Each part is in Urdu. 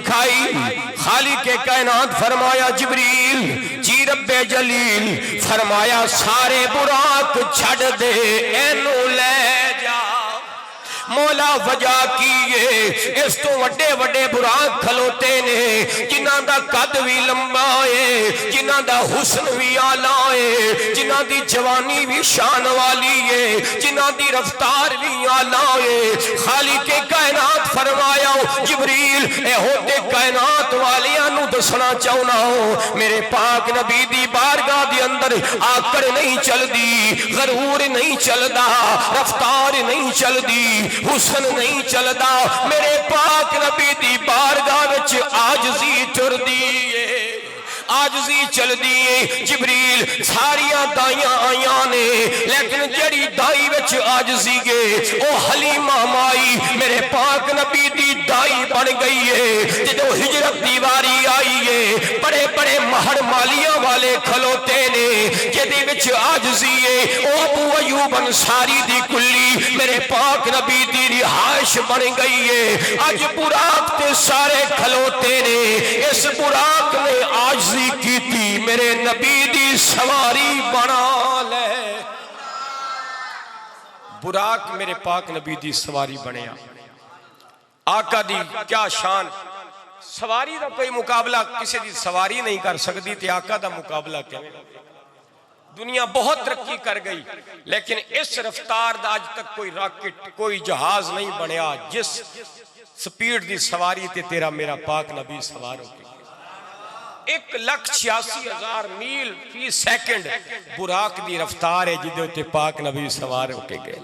کھائی خالق کائنات فرمایا جبریل جی رب جلیل فرمایا سارے براق چھڑ دے اینو لے جا مولا وجہ کیے اس تو وڈے وڈے براق کھلوتے نے جنہاں دا قد بھی لمبا ہے جنہاں دا حسن بھی آلہ ہے جنہاں دی جوانی بھی شان والی ہے جنہاں دی رفتار بھی آلہ ہے خالق کائنات فرمایا جبریل اے ہوتے کائنات والیاں نو دسنا چاہنا ہو میرے پاک نبی دی بارگاہ دی اندر آکڑ نہیں چل دی غرور نہیں چل دا رفتار نہیں چل دی حسن نہیں چلدا میرے پاک نبی دی بارگاہ وچ عاجزی ٹر دیئے عاجزی چل دیئے جبریل ساریاں دائیاں آیاں نے لیکن جڑی دائی وچ عاجزی گے او حلیمہ مائی میرے پاک نبی دی دائی بن گئی ہے جدو ہجرت دیواری آئی ہے بڑے بڑے مہر مالیاں والے کھلوتے نے جدی وچ عاجزی ہے او ابو ایوب انصاری دی کلی میرے پاک نبی دی رہائش بن گئی ہے آج براق تے سارے کھلوتے نے اس براق نے عاجزی کی تھی میرے نبی دی سواری بنا لے براق میرے پاک نبی دی سواری بنیا آقا دی کیا شان سواری دا کوئی مقابلہ کسی دی سواری نہیں کر سکتی تھی آقا دا مقابلہ کیا دنیا بہت ترقی کر گئی لیکن اس رفتار دا آج تک کوئی راکٹ کوئی جہاز نہیں بنیا جس سپیڈ دی سواری تے تیرا میرا پاک نبی سوار ہو گئی 1,86,000 میل فی سیکنڈ براق دی رفتار ہے جدے ہوتے پاک نبی سوار ہو کے گئے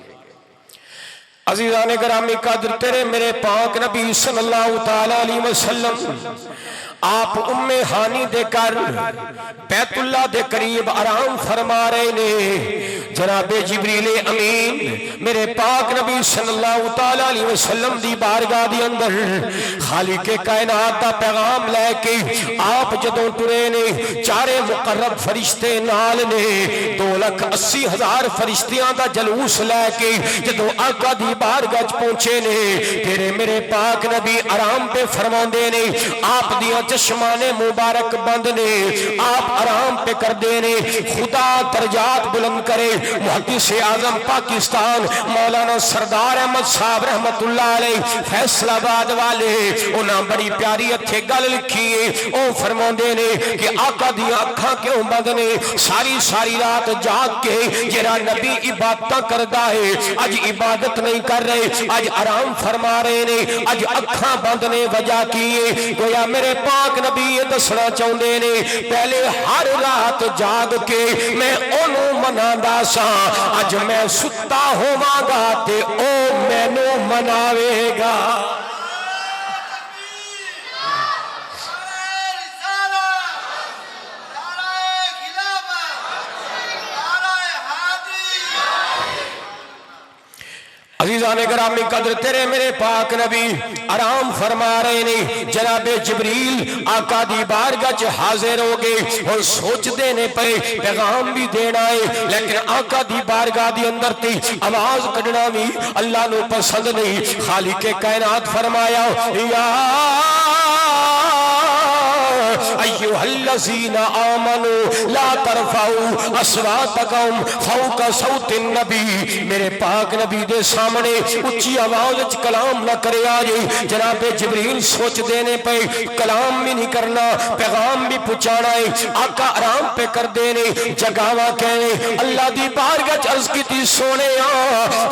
عزیزان گرامی قدر تیرے میرے پاک نبی صلی اللہ تعالیٰ علیہ وسلم آپ ام ہانی دے کر بیت اللہ دے قریب آرام فرما رہے نے جناب جبریل امین میرے پاک نبی صلی اللہ تعالیٰ علیہ وسلم دی بارگاہ دی اندر خالق کائنات دا پیغام لے کے آپ جدوں ٹرے نے چارے مقرب فرشتے نال نے 2,80,000 فرشتیاں دا جلوس لے کے جدوں آقا دی بارگاہ پہنچے نے تیرے میرے پاک نبی آرام پہ فرماندے نے آپ دیا چشمان مبارک بند نے آپ آرام پہ کر دینے خدا درجات بلند کرے محدث اعظم پاکستان مولانا سردار احمد صاحب رحمت اللہ علیہ فیصل آباد والے انہاں بڑی پیاری اتھے گل لکھیے او فرما دینے کہ آقا دیا اکھاں کیوں بند نے ساری رات جاگ کے جرا نبی عبادتہ کردہ ہے آج عبادت نہیں کر رہے آج آرام فرما رہے نے آج اکھاں بند نے وجہ کیے گویا میرے پاک نبی یہ دسنا چاہندے نے پہلے ہر رات جاگ کے میں انہوں مناندہ سا آج میں ستا ہوا گا تے او میں نو مناوے گا عزیزان گرامی قدر تیرے میرے پاک نبی آرام فرما رہے نے جناب جبریل آقا دی بارگاہ حاضر ہو گئے اور سوچ دینے پہ پیغام بھی دینا ہے لیکن آقا دی بارگاہ دی اندر تی آواز کڑنا بھی اللہ نو پسند نہیں خالق کائنات فرمایا یا ایوہ الذین آمنوا لا ترفعوا اصواتکم فوق صوت النبی میرے پاک نبی دے سامنے اچھی آواز کلام نہ کرے آجے جناب جبریل سوچ دینے پہ کلام بھی نہیں کرنا پیغام بھی پچانا ہے آقا آرام پہ کر دینے جگاوا کہنے اللہ دی بارگاہ عرض کی تی سونے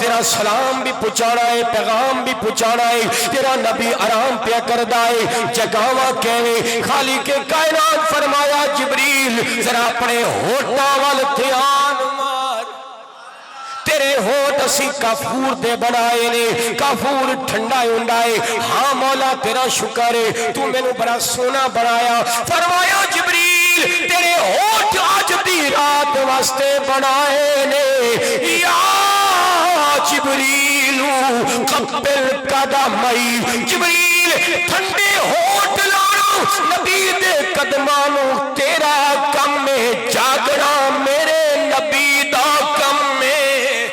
تیرا سلام بھی پچانا ہے پیغام بھی پچانا ہے تیرا نبی آرام پہ کردہ ہے جگاوا کہنے خالق کے کائنات فرمایا جبریل ذرا اپنے ہوٹا وال دھیان مار تیرے ہوٹ اسی کافور دے بنائے نے کافور ٹھنڈا ہونڈائے ہاں مولا تیرا شکر ہے تو میں نے بڑا سونا بنایا فرمایا جبریل تیرے ہوٹ آج دی رات واسطے بنائے نے یا جبریل قبل قدمائی جبریل ٹھنڈے ہوٹ لانو نبی دے قدمانو تیرا کم میں جاگنا میرے نبی دا کم میں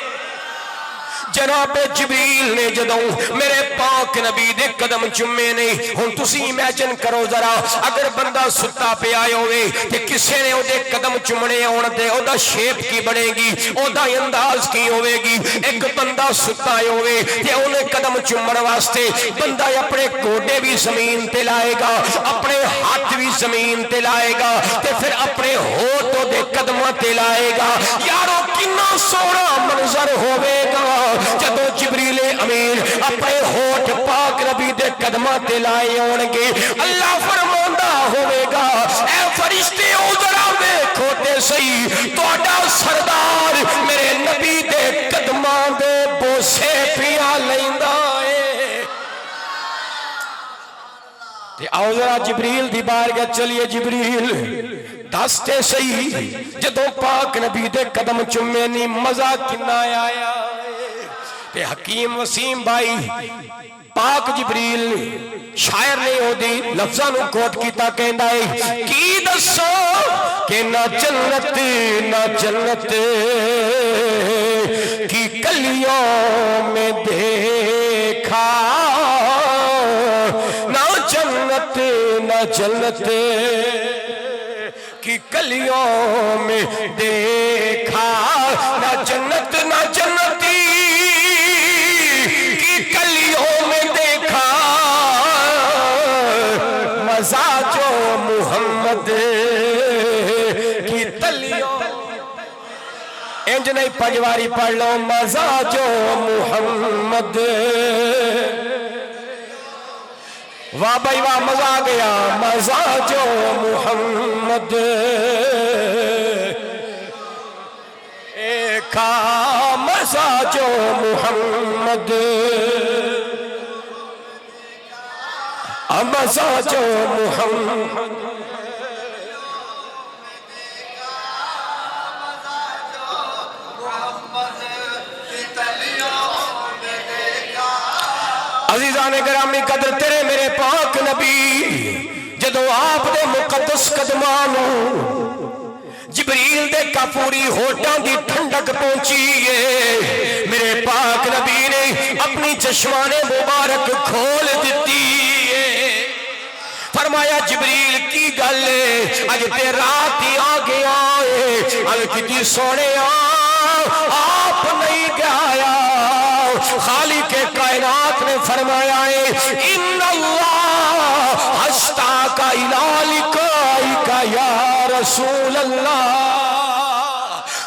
جناب جناب جبریل نے جدوں میرے پاک نبی دے قدم چومے نے ہن تسی امیجن کرو ذرا اگر بندہ ستا پہ آیا ہوئے تے کسے نے او دے قدم چومنے ہون تے او دا شیپ کی بنے گی او دا انداز کی ہوے گی ایک بندہ ستا ہوئے تے اونے قدم چومن واسطے بندہ اپنے گوڈے بھی زمین تے لائے گا اپنے ہاتھ بھی زمین تے لائے گا تے پھر اپنے ہونٹوں دے قدماں تے لائے گا یارو کنا سونا منظر ہوے گا جدوں جبریل امین اپنے ہونٹ پاک نبی دے قدماں تے لائے ہون گے اللہ فرماندا ہوے گا اے فرشتے او ذرا ویکھو تے صحیح تہاڈا سردار میرے نبی دے قدماں دے بوسے پیا لیندا اے تے آؤ ذرا جبریل دی بارگاہ چلیے جبریل دستے صحیح جدوں پاک نبی دے قدم چومے نی مزہ کنا آیا تے حکیم وسیم بھائی پاک جبریل شاعر نے ہو دی لفظاں نو کوٹ کیتا کہندا ہے کی دسو کہ نہ جنت کی کلیوں میں دیکھا نہ جنت کی کلیوں میں دیکھا نہ جنتی کی کلیوں میں دیکھا مزہ جو محمد کی تلیوں انج نہیں پنجواری پڑھ لو مزہ جو محمد واہ بھائی واہ مزہ آ گیا مزہ جو محمد ایکا مزہ جو محمد مزہ جو محمد عزیزان گرامی قدر تیرے میرے پاک نبی جدو آپ دے مقدس قدمانو جبریل دے کافوری ہوٹاں دی ٹھنڈک پہنچیے میرے پاک نبی نے اپنی چشمان مبارک کھول دیتی ہے فرمایا جبریل کی گل اج تے رات ہی آ گیا ہے اج کتی سونے آپ نہیں گیا خالق کائنات نے فرمایا ہے ان اللہ اشتاق الی لقائک یا رسول اللہ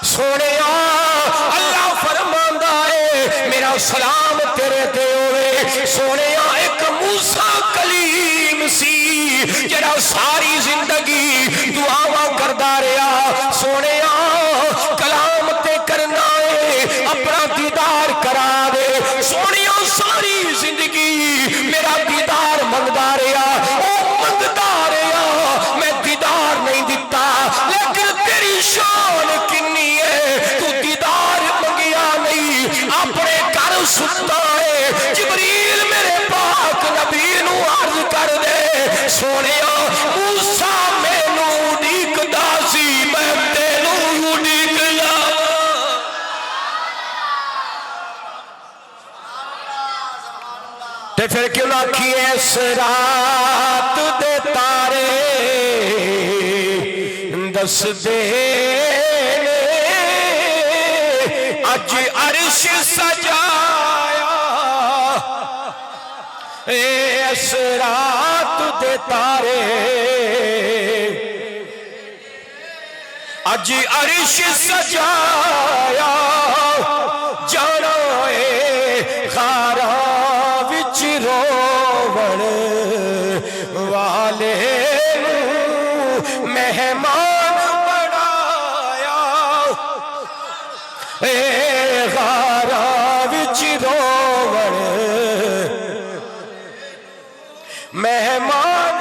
سونے اللہ فرماندا ہے میرا سلام تیرے تے ہوئے سونے ایک موسیٰ کلیم سی جڑا ساری زندگی دعاواں کردا رہیا سونے کلام تے کرنا ہے اپنا دیدار کرا دے سونیا ساری زندگی میرا دیدار منگدا رہیا او منگدا رہیا میں دیدار نہیں دیتا لیکن تیری شان کنی ہے تو دیدار منگیا نہیں اپنے گھر ستا ہے جبریل میرے پاک نبی نو عرض کر دے سونیا موسیٰ مینوں اڈیکدا سی میں تینوں اڈیکیا تے پھر کیوں نہ کیے اس رات دے تارے دس دے اج عرش سجایا اس رات دے تارے اج عرش سجایا جانا خارا روڑ والے مہمان بڑھایا اے غارہ وچ روڑ مہمان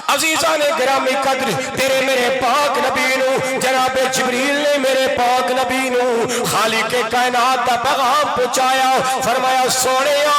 عزیزان گرامی قدر تیرے میرے پاک نبی نو جناب جبریل نے میرے پاک نبی نو خالق کائنات دا پیغام پہنچایا فرمایا سونیا